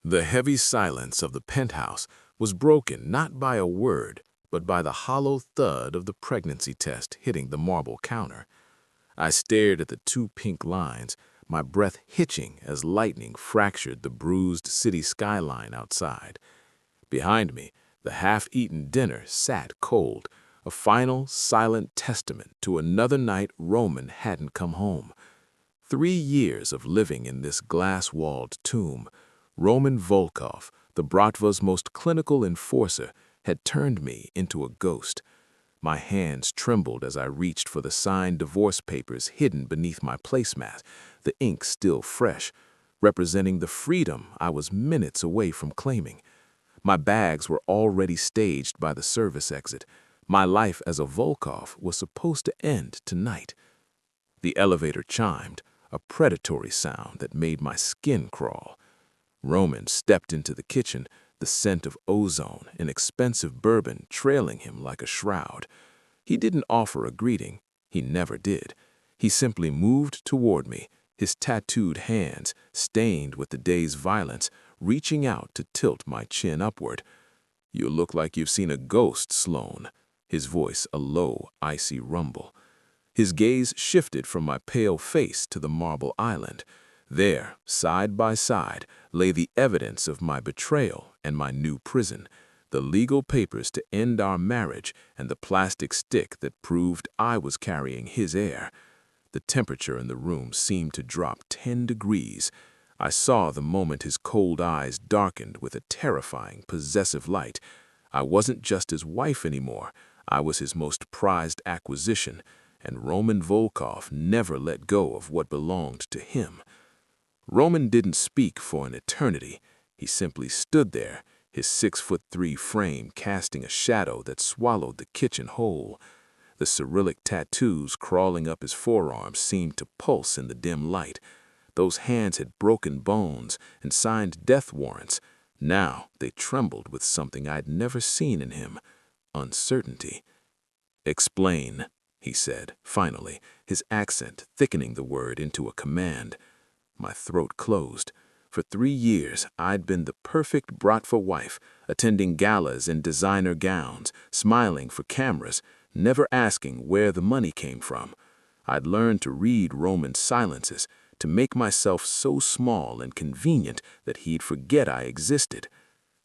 The heavy silence of the penthouse was broken not by a word, but by the hollow thud of the pregnancy test hitting the marble counter. I stared at the two pink lines, my breath hitching as lightning fractured the bruised city skyline outside. Behind me, the half-eaten dinner sat cold, a final, silent testament to another night Roman hadn't come home. 3 years of living in this glass-walled tomb, Roman Volkov, the Bratva's most clinical enforcer, had turned me into a ghost. My hands trembled as I reached for the signed divorce papers hidden beneath my placemat, the ink still fresh, representing the freedom I was minutes away from claiming. My bags were already staged by the service exit. My life as a Volkov was supposed to end tonight. The elevator chimed, a predatory sound that made my skin crawl. Roman stepped into the kitchen, the scent of ozone and expensive bourbon trailing him like a shroud. He didn't offer a greeting. He never did. He simply moved toward me, his tattooed hands, stained with the day's violence, reaching out to tilt my chin upward. "You look like you've seen a ghost, Sloane," his voice a low, icy rumble. His gaze shifted from my pale face to the marble island. There, side by side, lay the evidence of my betrayal and my new prison, the legal papers to end our marriage and the plastic stick that proved I was carrying his heir. The temperature in the room seemed to drop 10 degrees. I saw the moment his cold eyes darkened with a terrifying, possessive light. I wasn't just his wife anymore. I was his most prized acquisition, and Roman Volkov never let go of what belonged to him. Roman didn't speak for an eternity. He simply stood there, his 6'3" frame casting a shadow that swallowed the kitchen whole. The Cyrillic tattoos crawling up his forearms seemed to pulse in the dim light. Those hands had broken bones and signed death warrants. Now they trembled with something I'd never seen in him: uncertainty. "Explain," he said, finally, his accent thickening the word into a command. My throat closed. For 3 years, I'd been the perfect Bratva wife, attending galas in designer gowns, smiling for cameras, never asking where the money came from. I'd learned to read Roman's silences, to make myself so small and convenient that he'd forget I existed.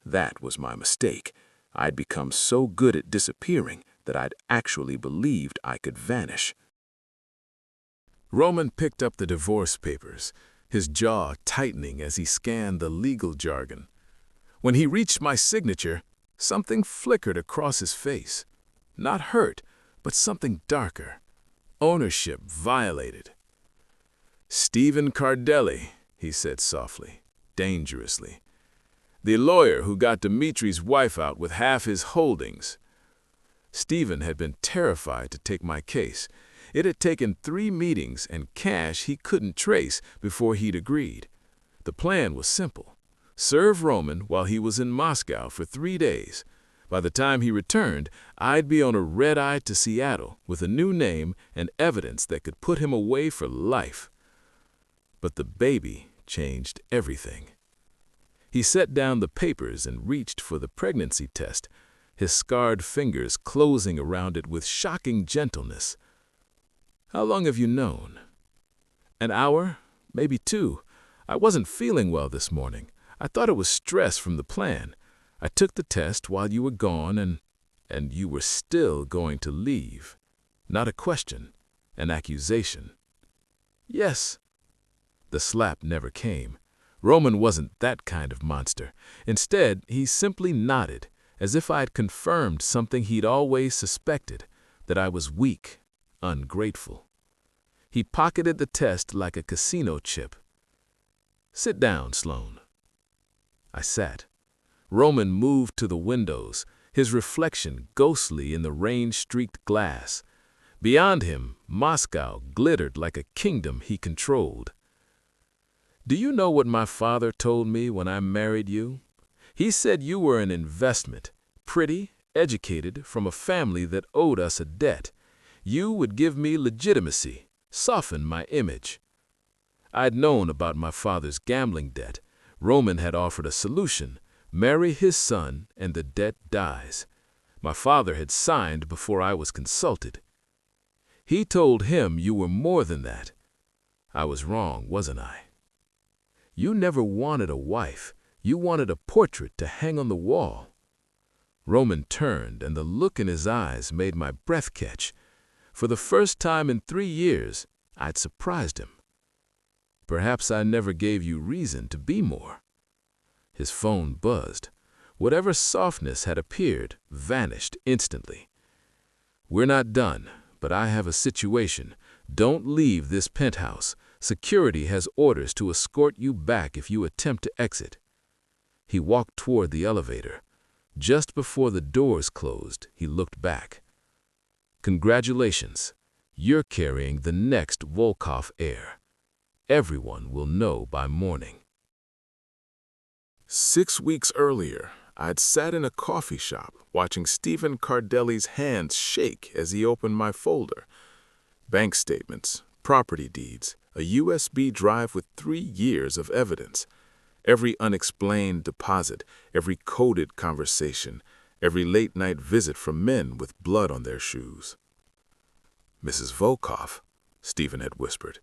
That was my mistake. I'd become so good at disappearing that I'd actually believed I could vanish. Roman picked up the divorce papers, his jaw tightening as he scanned the legal jargon. When he reached my signature, something flickered across his face. Not hurt, but something darker. Ownership violated. "Stephen Cardelli," he said softly, dangerously. "The lawyer who got Dimitri's wife out with half his holdings." Stephen had been terrified to take my case. It had taken 3 meetings and cash he couldn't trace before he'd agreed. The plan was simple: serve Roman while he was in Moscow for 3 days. By the time he returned, I'd be on a red-eye to Seattle with a new name and evidence that could put him away for life. But the baby changed everything. He set down the papers and reached for the pregnancy test, his scarred fingers closing around it with shocking gentleness. "How long have you known?" "An hour, maybe 2. I wasn't feeling well this morning. I thought it was stress from the plan. I took the test while you were gone and you were still going to leave." Not a question, an accusation. "Yes." The slap never came. Roman wasn't that kind of monster. Instead, he simply nodded, as if I'd confirmed something he'd always suspected, that I was weak, ungrateful. He pocketed the test like a casino chip. "Sit down, Sloane." I sat. Roman moved to the windows, his reflection ghostly in the rain-streaked glass. Beyond him, Moscow glittered like a kingdom he controlled. "Do you know what my father told me when I married you? He said you were an investment, pretty, educated, from a family that owed us a debt. You would give me legitimacy, soften my image." I'd known about my father's gambling debt, Roman had offered a solution: marry his son and the debt dies. My father had signed before I was consulted. He told him you were more than that. I was wrong, wasn't I? You never wanted a wife. You wanted a portrait to hang on the wall. Roman turned, and the look in his eyes made my breath catch. For the first time in 3 years, I'd surprised him. Perhaps I never gave you reason to be more. His phone buzzed. Whatever softness had appeared vanished instantly. We're not done, but I have a situation. Don't leave this penthouse. Security has orders to escort you back if you attempt to exit. He walked toward the elevator. Just before the doors closed, he looked back. Congratulations. You're carrying the next Volkov heir. Everyone will know by morning. 6 weeks earlier, I'd sat in a coffee shop watching Stephen Cardelli's hands shake as he opened my folder. Bank statements, property deeds, a USB drive with 3 years of evidence. Every unexplained deposit, every coded conversation, every late-night visit from men with blood on their shoes. "Mrs. Volkov," Stephen had whispered,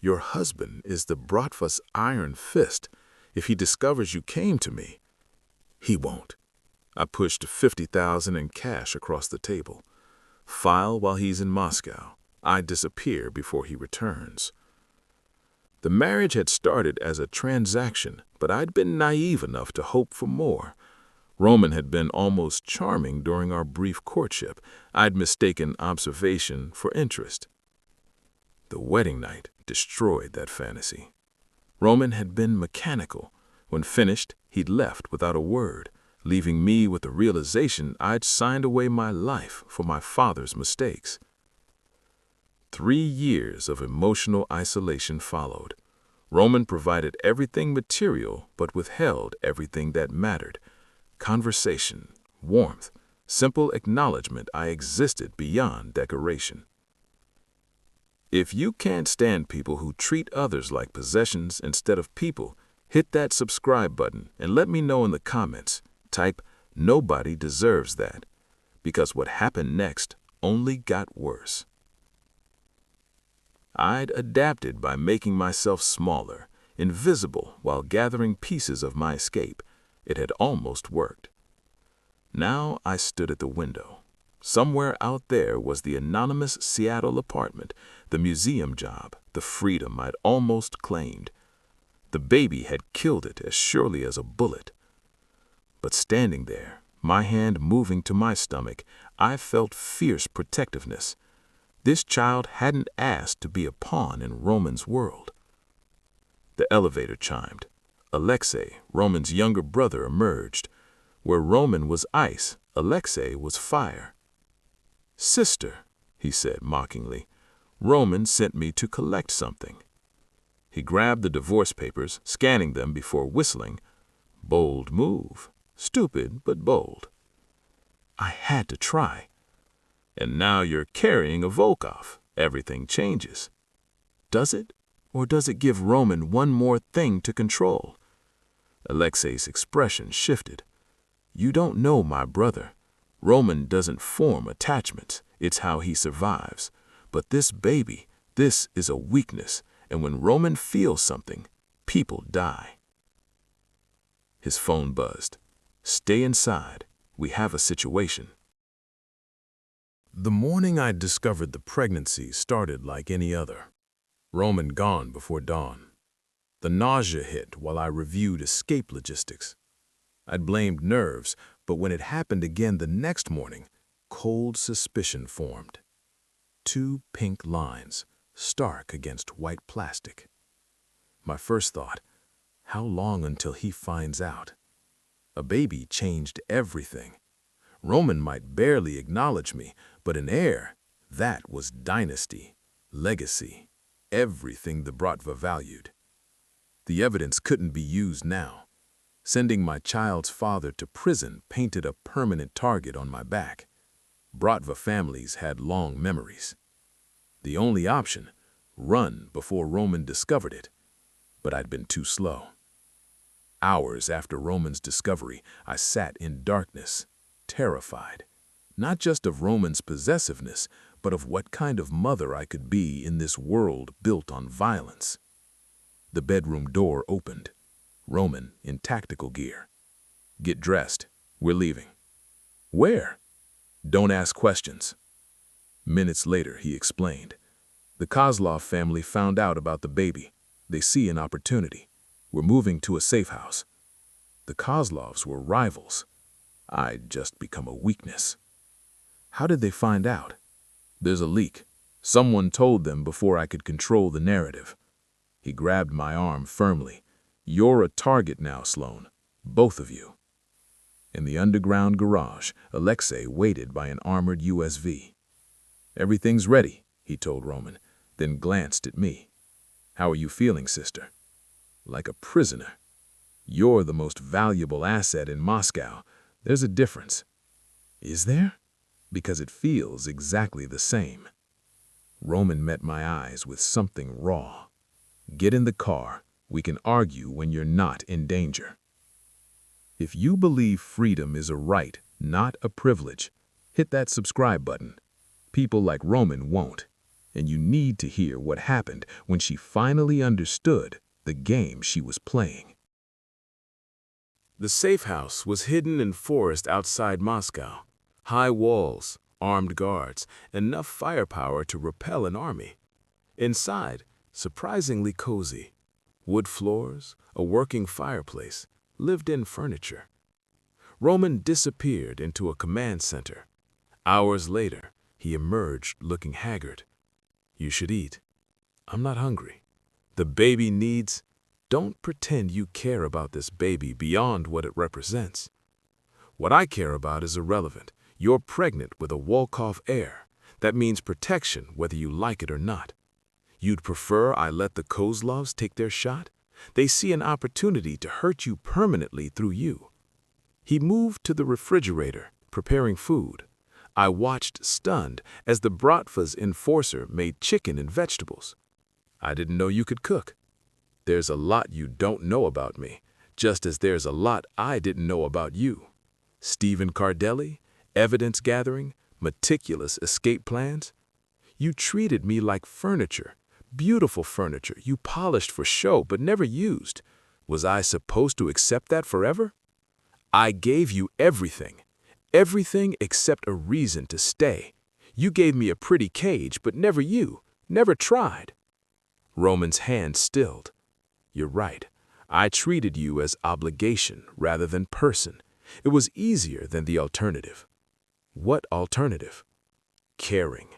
"your husband is the Bratva's iron fist. If he discovers you came to me, he won't." I pushed 50,000 in cash across the table. "File while he's in Moscow. I disappear before he returns." The marriage had started as a transaction, but I'd been naive enough to hope for more. Roman had been almost charming during our brief courtship. I'd mistaken observation for interest. The wedding night destroyed that fantasy. Roman had been mechanical. When finished, he'd left without a word, leaving me with the realization I'd signed away my life for my father's mistakes. 3 years of emotional isolation followed. Roman provided everything material but withheld everything that mattered. Conversation, warmth, simple acknowledgement I existed beyond decoration. If you can't stand people who treat others like possessions instead of people, hit that subscribe button and let me know in the comments. Type, "Nobody deserves that," because what happened next only got worse. I'd adapted by making myself smaller, invisible while gathering pieces of my escape. It had almost worked. Now I stood at the window. Somewhere out there was the anonymous Seattle apartment, the museum job, the freedom I'd almost claimed. The baby had killed it as surely as a bullet. But standing there, my hand moving to my stomach, I felt fierce protectiveness. This child hadn't asked to be a pawn in Roman's world. The elevator chimed. Alexei, Roman's younger brother, emerged. Where Roman was ice, Alexei was fire. "Sister," he said mockingly, "Roman sent me to collect something." He grabbed the divorce papers, scanning them before whistling. Bold move. Stupid, but bold. I had to try. "And now you're carrying a Volkov. Everything changes." Does it? Or does it give Roman one more thing to control? Alexei's expression shifted. "You don't know my brother. Roman doesn't form attachments. It's how he survives. But this baby, this is a weakness, and when Roman feels something, people die." His phone buzzed. "Stay inside. We have a situation." The morning I discovered the pregnancy started like any other. Roman gone before dawn. The nausea hit while I reviewed escape logistics. I'd blamed nerves, but when it happened again the next morning, cold suspicion formed. 2 pink lines, stark against white plastic. My first thought, how long until he finds out? A baby changed everything. Roman might barely acknowledge me, but an heir, that was dynasty, legacy, everything the Bratva valued. The evidence couldn't be used now. Sending my child's father to prison painted a permanent target on my back. Bratva families had long memories. The only option, run before Roman discovered it, but I'd been too slow. Hours after Roman's discovery, I sat in darkness, terrified, not just of Roman's possessiveness, but of what kind of mother I could be in this world built on violence. The bedroom door opened. Roman in tactical gear. "Get dressed. We're leaving." "Where?" "Don't ask questions." Minutes later, he explained. "The Kozlov family found out about the baby. They see an opportunity. We're moving to a safe house." The Kozlovs were rivals. I'd just become a weakness. "How did they find out?" "There's a leak. Someone told them before I could control the narrative." He grabbed my arm firmly. "You're a target now, Sloane. Both of you." In the underground garage, Alexei waited by an armored USV. "Everything's ready," he told Roman, then glanced at me. "How are you feeling, sister?" "Like a prisoner. You're the most valuable asset in Moscow. There's a difference." "Is there?" "Because it feels exactly the same." Roman met my eyes with something raw. "Get in the car. We can argue when you're not in danger." If you believe freedom is a right, not a privilege, hit that subscribe button. People like Roman won't, and you need to hear what happened when she finally understood the game she was playing. The safe house was hidden in forest outside Moscow. High walls, armed guards, enough firepower to repel an army. Inside, surprisingly cozy. Wood floors, a working fireplace, lived-in furniture. Roman disappeared into a command center. Hours later, he emerged looking haggard. "You should eat." "I'm not hungry." "The baby needs—" "Don't pretend you care about this baby beyond what it represents. What I care about is irrelevant. You're pregnant with a Volkov heir. That means protection whether you like it or not. You'd prefer I let the Kozlovs take their shot? They see an opportunity to hurt you permanently through you." He moved to the refrigerator, preparing food. I watched stunned as the Bratva's enforcer made chicken and vegetables. "I didn't know you could cook." "There's a lot you don't know about me, just as there's a lot I didn't know about you. Stephen Cardelli, evidence gathering, meticulous escape plans. You treated me like furniture, beautiful furniture you polished for show but never used. Was I supposed to accept that forever? I gave you everything, everything except a reason to stay. You gave me a pretty cage, but never you, never tried." Roman's hand stilled. "You're right. I treated you as obligation rather than person. It was easier than the alternative." "What alternative?" "Caring.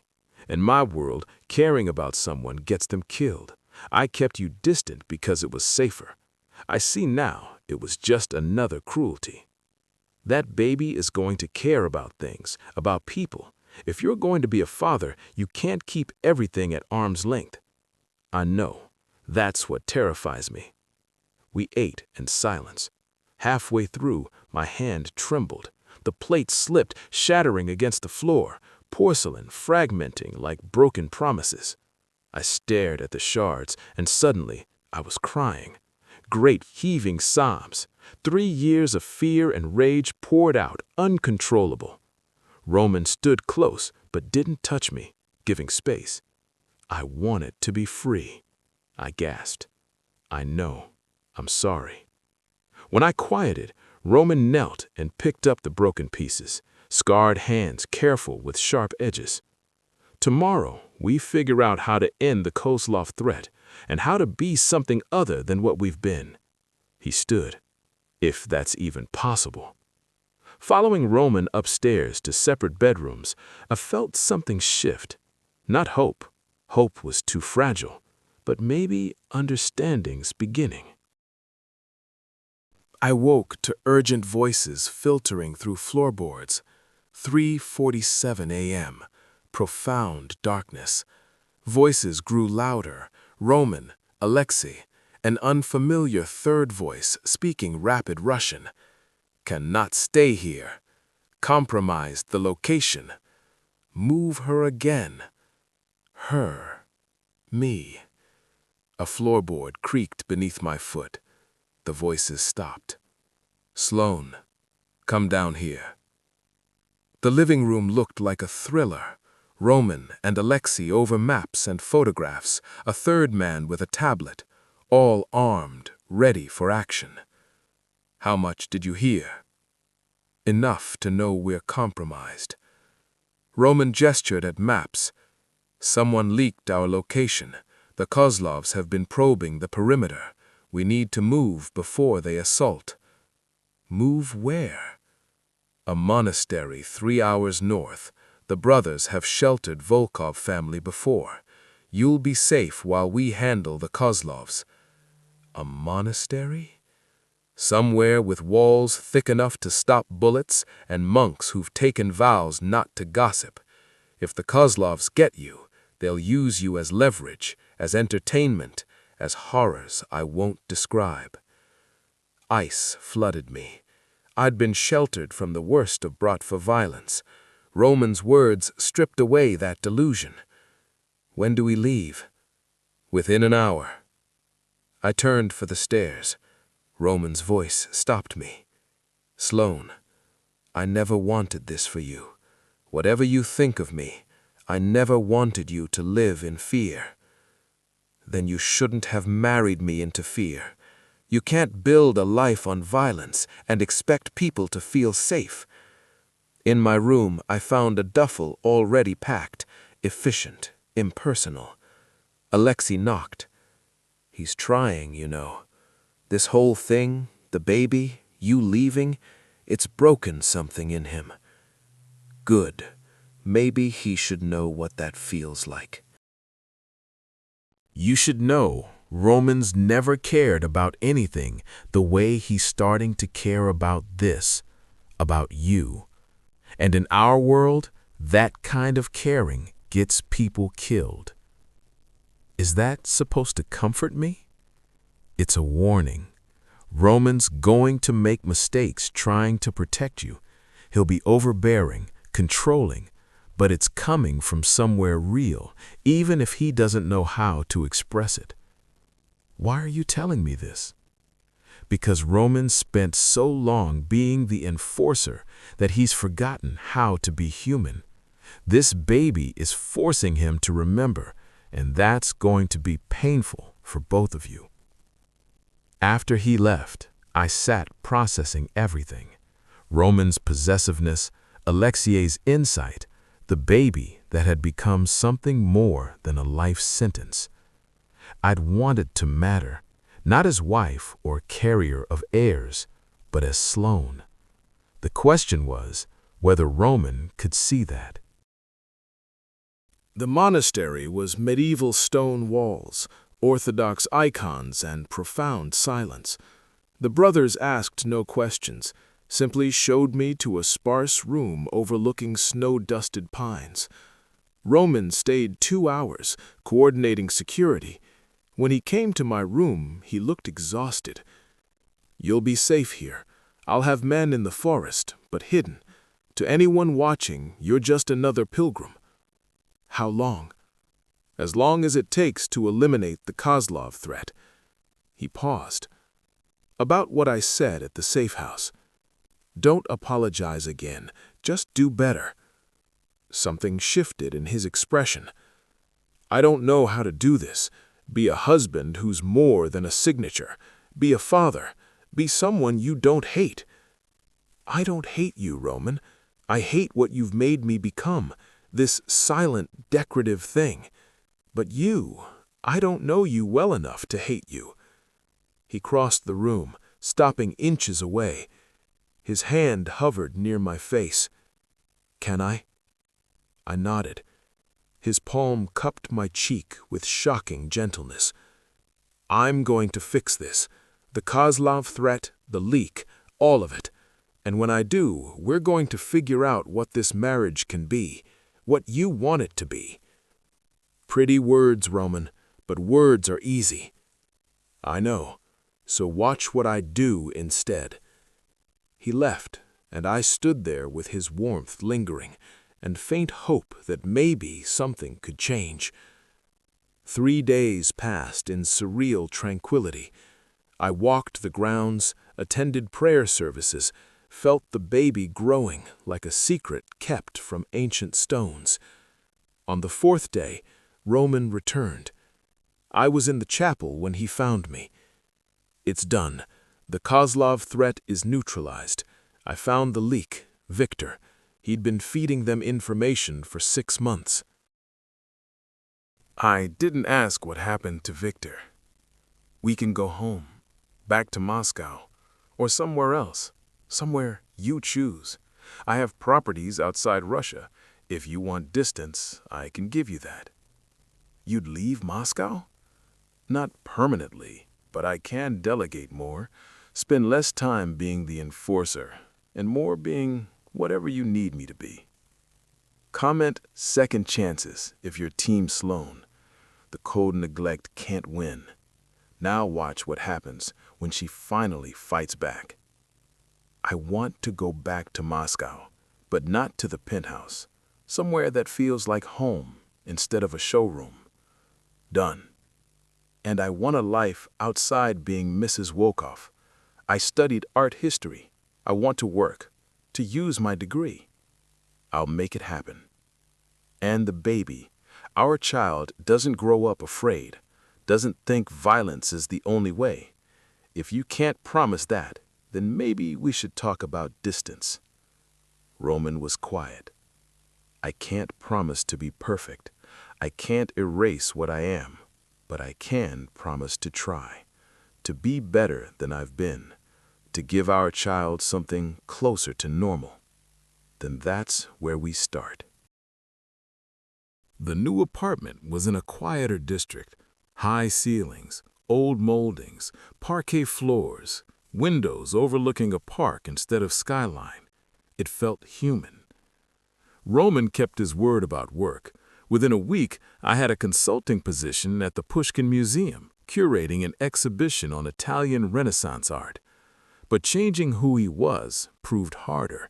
In my world, caring about someone gets them killed. I kept you distant because it was safer. I see now it was just another cruelty. That baby is going to care about things, about people. If you're going to be a father, you can't keep everything at arm's length." "I know. That's what terrifies me." We ate in silence. Halfway through, my hand trembled. The plate slipped, shattering against the floor, porcelain fragmenting like broken promises. I stared at the shards, and suddenly I was crying. Great heaving sobs. 3 years of fear and rage poured out, uncontrollable. Roman stood close, but didn't touch me, giving space. "I wanted to be free," I gasped. "I know. I'm sorry." When I quieted, Roman knelt and picked up the broken pieces, scarred hands careful with sharp edges. "Tomorrow, we figure out how to end the Kozlov threat and how to be something other than what we've been." He stood. "If that's even possible." Following Roman upstairs to separate bedrooms, I felt something shift. Not hope. Hope was too fragile, but maybe understanding's beginning. I woke to urgent voices filtering through floorboards. 3:47 a.m. Profound darkness. Voices grew louder. Roman, Alexei, an unfamiliar third voice speaking rapid Russian. "Cannot stay here. Compromised the location. Move her again." Her. Me. A floorboard creaked beneath my foot. the voices stopped. "Sloane, come down here." The living room looked like a thriller. Roman and Alexei over maps and photographs, a third man with a tablet, all armed, ready for action. "How much did you hear?" "Enough to know we're compromised." Roman gestured at maps. "Someone leaked our location. The Kozlovs have been probing the perimeter. We need to move before they assault." "Move where?" "A monastery 3 hours north. The brothers have sheltered Volkov family before. You'll be safe while we handle the Kozlovs." "A monastery?" "Somewhere with walls thick enough to stop bullets and monks who've taken vows not to gossip. If the Kozlovs get you, they'll use you as leverage, as entertainment, as horrors I won't describe." Ice flooded me. I'd been sheltered from the worst of Bratva violence. Roman's words stripped away that delusion. "When do we leave?" "Within an hour." I turned for the stairs. Roman's voice stopped me. "Sloane, I never wanted this for you. Whatever you think of me, I never wanted you to live in fear." "Then you shouldn't have married me into fear. You can't build a life on violence and expect people to feel safe." In my room, I found a duffel already packed, efficient, impersonal. Alexei knocked. "He's trying, you know. This whole thing, the baby, you leaving, it's broken something in him." "Good. Maybe he should know what that feels like." You should know, Roman's never cared about anything the way he's starting to care about this, about you. And in our world, that kind of caring gets people killed. Is that supposed to comfort me? It's a warning. Roman's going to make mistakes trying to protect you. He'll be overbearing, controlling, but it's coming from somewhere real, even if he doesn't know how to express it. Why are you telling me this? Because Roman spent so long being the enforcer that he's forgotten how to be human. This baby is forcing him to remember, and that's going to be painful for both of you. After he left, I sat processing everything. Roman's possessiveness, Alexei's insight, the baby that had become something more than a life sentence. I'd wanted to matter, not as wife or carrier of heirs, but as Sloane. The question was whether Roman could see that. The monastery was medieval stone walls, orthodox icons, and profound silence. The brothers asked no questions, simply showed me to a sparse room overlooking snow-dusted pines. Roman stayed 2 hours, coordinating security. When he came to my room, he looked exhausted. "You'll be safe here. I'll have men in the forest, but hidden. To anyone watching, you're just another pilgrim." "How long?" "As long as it takes to eliminate the Kozlov threat." He paused. "About what I said at the safe house. Don't apologize again. Just do better." Something shifted in his expression. "I don't know how to do this. Be a husband who's more than a signature. Be a father. Be someone you don't hate." "I don't hate you, Roman. I hate what you've made me become, this silent, decorative thing. But you, I don't know you well enough to hate you." He crossed the room, stopping inches away. His hand hovered near my face. "Can I?" I nodded. His palm cupped my cheek with shocking gentleness. "I'm going to fix this. The Kozlov threat, the leak, all of it. And when I do, we're going to figure out what this marriage can be, what you want it to be." "Pretty words, Roman, but words are easy." "I know. So watch what I do instead." He left, and I stood there with his warmth lingering, and faint hope that maybe something could change. 3 days passed in surreal tranquility. I walked the grounds, attended prayer services, felt the baby growing like a secret kept from ancient stones. On the fourth day, Roman returned. I was in the chapel when he found me. It's done. The Kozlov threat is neutralized. I found the leak, Victor. He'd been feeding them information for 6 months. I didn't ask what happened to Victor. We can go home, back to Moscow, or somewhere else, somewhere you choose. I have properties outside Russia. If you want distance, I can give you that. You'd leave Moscow? Not permanently, but I can delegate more, spend less time being the enforcer, and more being whatever you need me to be. Comment second chances if you're Team Sloane. The cold neglect can't win. Now watch what happens when she finally fights back. I want to go back to Moscow, but not to the penthouse. Somewhere that feels like home instead of a showroom. Done. And I want a life outside being Mrs. Volkov. I studied art history. I want to work, to use my degree. I'll make it happen. And the baby, our child, doesn't grow up afraid, doesn't think violence is the only way. If you can't promise that, then maybe we should talk about distance. Roman was quiet. I can't promise to be perfect. I can't erase what I am, but I can promise to try, to be better than I've been, to give our child something closer to normal. Then that's where we start. The new apartment was in a quieter district. High ceilings, old moldings, parquet floors, windows overlooking a park instead of skyline. It felt human. Roman kept his word about work. Within a week, I had a consulting position at the Pushkin Museum, curating an exhibition on Italian Renaissance art. But changing who he was proved harder.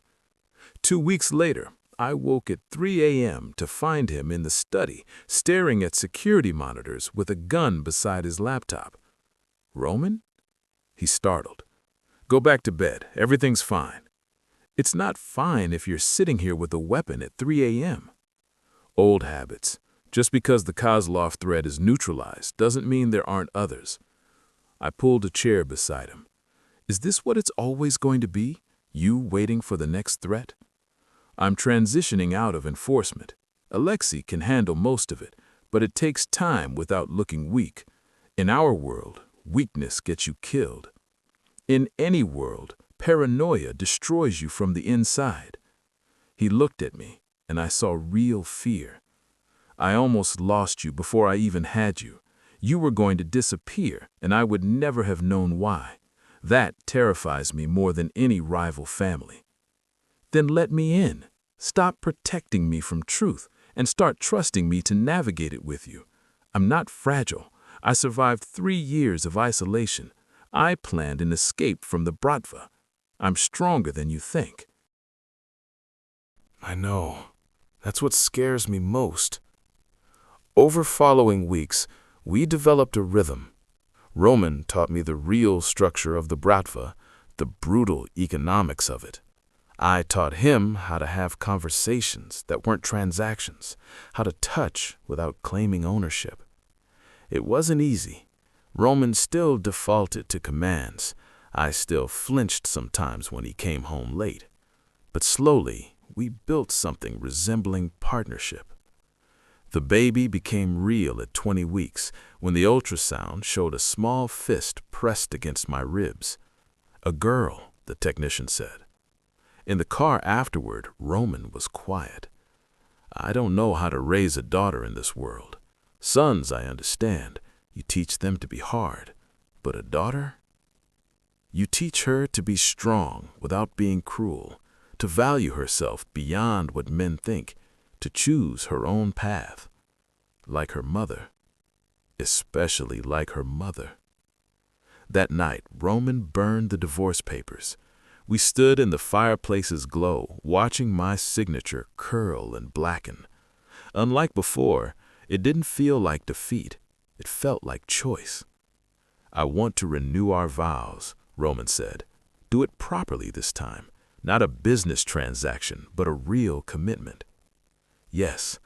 2 weeks later, I woke at 3 a.m. to find him in the study, staring at security monitors with a gun beside his laptop. Roman? He startled. Go back to bed. Everything's fine. It's not fine if you're sitting here with a weapon at 3 a.m. Old habits. Just because the Kozlov threat is neutralized doesn't mean there aren't others. I pulled a chair beside him. Is this what it's always going to be? You waiting for the next threat? I'm transitioning out of enforcement. Alexei can handle most of it, but it takes time without looking weak. In our world, weakness gets you killed. In any world, paranoia destroys you from the inside. He looked at me, and I saw real fear. I almost lost you before I even had you. You were going to disappear, and I would never have known why. That terrifies me more than any rival family. Then let me in. Stop protecting me from truth and start trusting me to navigate it with you. I'm not fragile. I survived 3 years of isolation. I planned an escape from the Bratva. I'm stronger than you think. I know. That's what scares me most. Over following weeks, we developed a rhythm. Roman taught me the real structure of the Bratva, the brutal economics of it. I taught him how to have conversations that weren't transactions, how to touch without claiming ownership. It wasn't easy. Roman still defaulted to commands. I still flinched sometimes when he came home late. But slowly, we built something resembling partnership. The baby became real at 20 weeks when the ultrasound showed a small fist pressed against my ribs. A girl, the technician said. In the car afterward, Roman was quiet. I don't know how to raise a daughter in this world. Sons, I understand. You teach them to be hard. But a daughter? You teach her to be strong without being cruel, to value herself beyond what men think, to choose her own path. Like her mother. Especially like her mother. That night, Roman burned the divorce papers. We stood in the fireplace's glow, watching my signature curl and blacken. Unlike before, it didn't feel like defeat. It felt like choice. I want to renew our vows, Roman said. Do it properly this time. Not a business transaction, but a real commitment. Yes,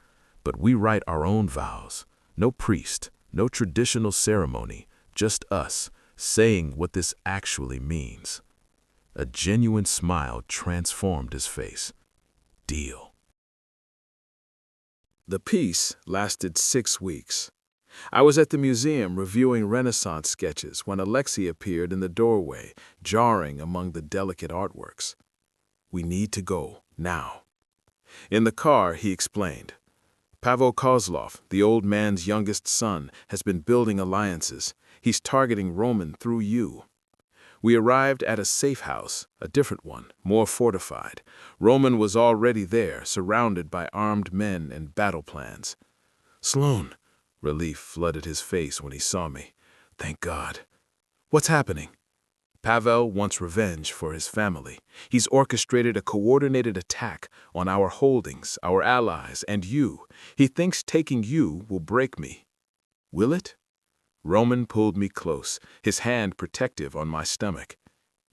but we write our own vows. No priest, no traditional ceremony, just us saying what this actually means. A genuine smile transformed his face. Deal. The peace lasted 6 weeks. I was at the museum reviewing Renaissance sketches when Alexei appeared in the doorway, jarring among the delicate artworks. We need to go, now. In the car, he explained. Pavel Kozlov, the old man's youngest son, has been building alliances. He's targeting Roman through you. We arrived at a safe house, a different one, more fortified. Roman was already there, surrounded by armed men and battle plans. Sloane. Relief flooded his face when he saw me. Thank God. What's happening? Pavel wants revenge for his family. He's orchestrated a coordinated attack on our holdings, our allies, and you. He thinks taking you will break me. Will it? Roman pulled me close, his hand protective on my stomach.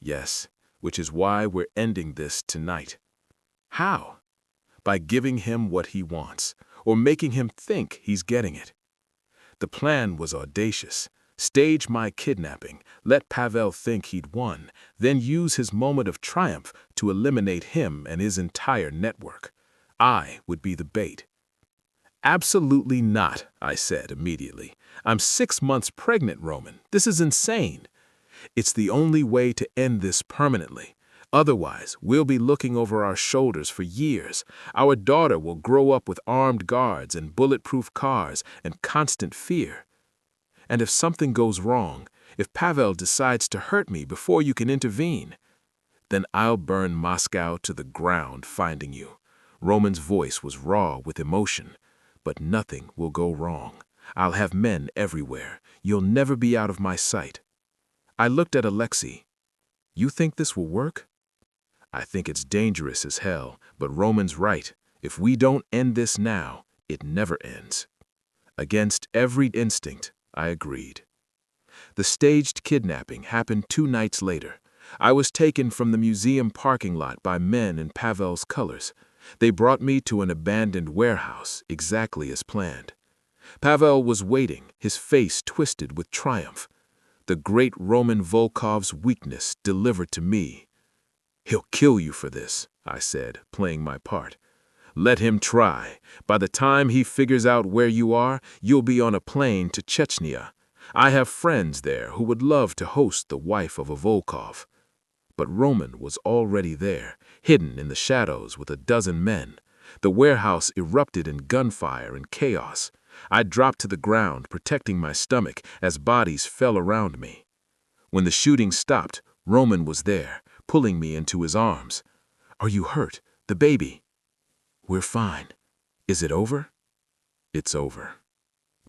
Yes, which is why we're ending this tonight. How? By giving him what he wants, or making him think he's getting it. The plan was audacious. Stage my kidnapping, let Pavel think he'd won, then use his moment of triumph to eliminate him and his entire network. I would be the bait. Absolutely not, I said immediately. I'm 6 months pregnant, Roman. This is insane. It's the only way to end this permanently. Otherwise, we'll be looking over our shoulders for years. Our daughter will grow up with armed guards and bulletproof cars and constant fear. And if something goes wrong, if Pavel decides to hurt me before you can intervene, then I'll burn Moscow to the ground finding you. Roman's voice was raw with emotion. But nothing will go wrong. I'll have men everywhere. You'll never be out of my sight. I looked at Alexei. You think this will work? I think it's dangerous as hell, but Roman's right. If we don't end this now, it never ends. Against every instinct, I agreed. The staged kidnapping happened 2 nights later. I was taken from the museum parking lot by men in Pavel's colors. They brought me to an abandoned warehouse, exactly as planned. Pavel was waiting, his face twisted with triumph. The great Roman Volkov's weakness delivered to me. He'll kill you for this, I said, playing my part. Let him try. By the time he figures out where you are, you'll be on a plane to Chechnya. I have friends there who would love to host the wife of a Volkov. But Roman was already there, hidden in the shadows with a dozen men. The warehouse erupted in gunfire and chaos. I dropped to the ground, protecting my stomach as bodies fell around me. When the shooting stopped, Roman was there, pulling me into his arms. Are you hurt? The baby? We're fine. Is it over? It's over.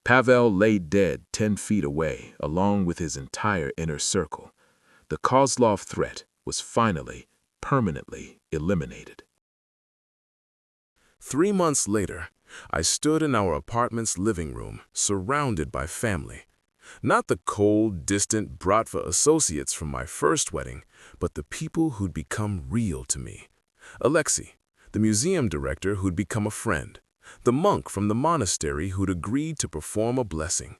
Pavel lay dead 10 feet away, along with his entire inner circle. The Kozlov threat was finally, permanently eliminated. 3 months later, I stood in our apartment's living room, surrounded by family. Not the cold, distant Bratva associates from my first wedding, but the people who'd become real to me. Alexei, the museum director who'd become a friend, the monk from the monastery who'd agreed to perform a blessing,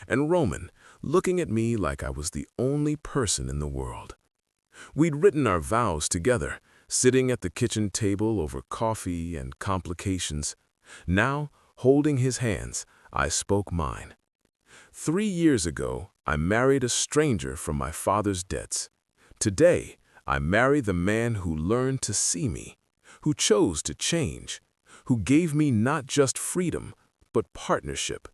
and Roman, looking at me like I was the only person in the world. We'd written our vows together, sitting at the kitchen table over coffee and complications. Now, holding his hands, I spoke mine. 3 years ago, I married a stranger from my father's debts. Today, I marry the man who learned to see me, who chose to change, who gave me not just freedom, but partnership.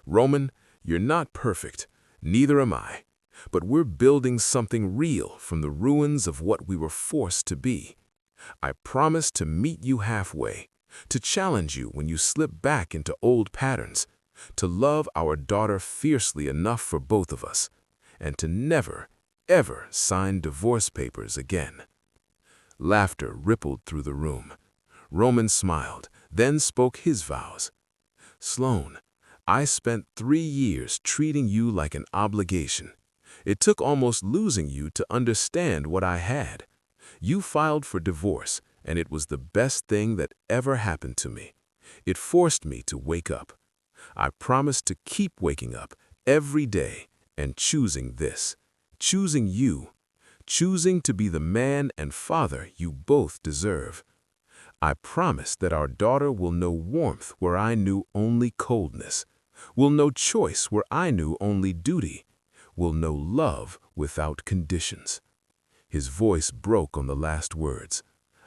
Roman, you're not perfect, neither am I. But we're building something real from the ruins of what we were forced to be. I promise to meet you halfway, to challenge you when you slip back into old patterns, to love our daughter fiercely enough for both of us, and to never, ever sign divorce papers again. Laughter rippled through the room. Roman smiled, then spoke his vows. Sloane, I spent 3 years treating you like an obligation. It took almost losing you to understand what I had. You filed for divorce, and it was the best thing that ever happened to me. It forced me to wake up. I promised to keep waking up every day and choosing this, choosing you, choosing to be the man and father you both deserve. I promise that our daughter will know warmth where I knew only coldness, will know choice where I knew only duty, will know love without conditions. His voice broke on the last words.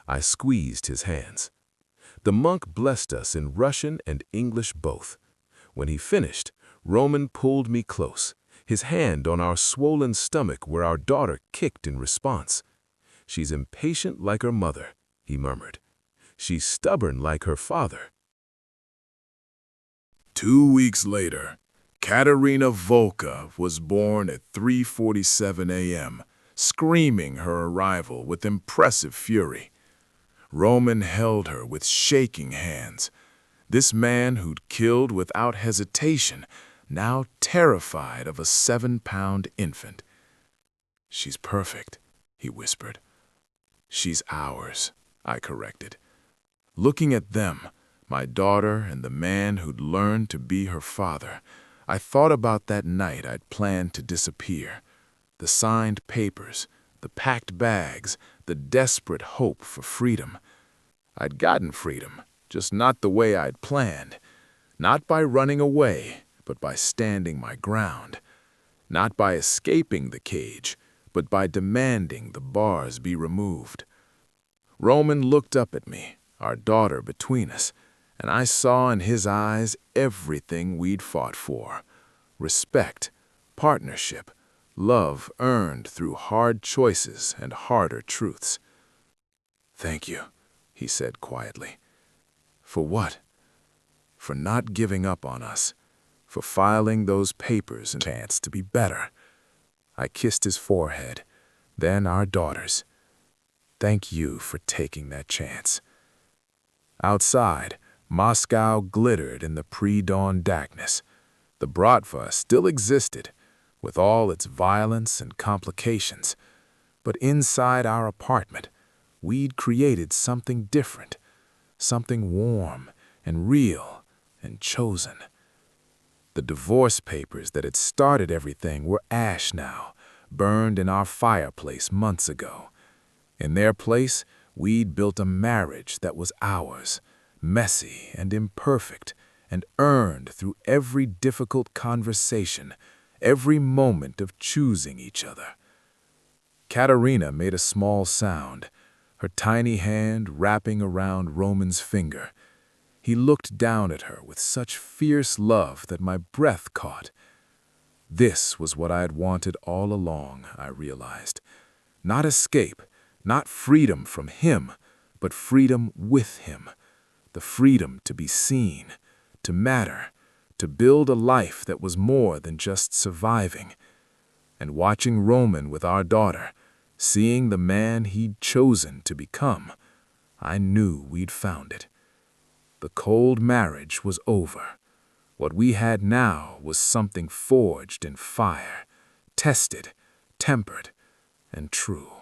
I squeezed his hands. The monk blessed us in Russian and English both. When he finished, Roman pulled me close, his hand on our swollen stomach where our daughter kicked in response. "She's impatient like her mother," he murmured. "She's stubborn like her father." 2 weeks later, Katerina Volkov was born at 3:47 a.m., screaming her arrival with impressive fury. Roman held her with shaking hands. This man who'd killed without hesitation, now terrified of a 7-pound infant. "She's perfect," he whispered. "She's ours," I corrected. Looking at them, my daughter and the man who'd learned to be her father, I thought about that night I'd planned to disappear. The signed papers, the packed bags, the desperate hope for freedom. I'd gotten freedom, just not the way I'd planned. Not by running away, but by standing my ground. Not by escaping the cage, but by demanding the bars be removed. Roman looked up at me, our daughter between us, and I saw in his eyes everything we'd fought for. Respect, partnership, love earned through hard choices and harder truths. "Thank you," he said quietly. "For what?" "For not giving up on us, for filing those papers and chance to be better." I kissed his forehead, then our daughter's. "Thank you for taking that chance." Outside, Moscow glittered in the pre-dawn darkness. The Bratva still existed, with all its violence and complications. But inside our apartment, we'd created something different, something warm and real and chosen. The divorce papers that had started everything were ash now, burned in our fireplace months ago. In their place, we'd built a marriage that was ours, messy and imperfect, and earned through every difficult conversation, every moment of choosing each other. Katerina made a small sound, her tiny hand wrapping around Roman's finger. He looked down at her with such fierce love that my breath caught. This was what I had wanted all along, I realized. Not escape, not freedom from him, but freedom with him. The freedom to be seen, to matter, to build a life that was more than just surviving. And watching Roman with our daughter, seeing the man he'd chosen to become, I knew we'd found it. The cold marriage was over. What we had now was something forged in fire, tested, tempered, and true.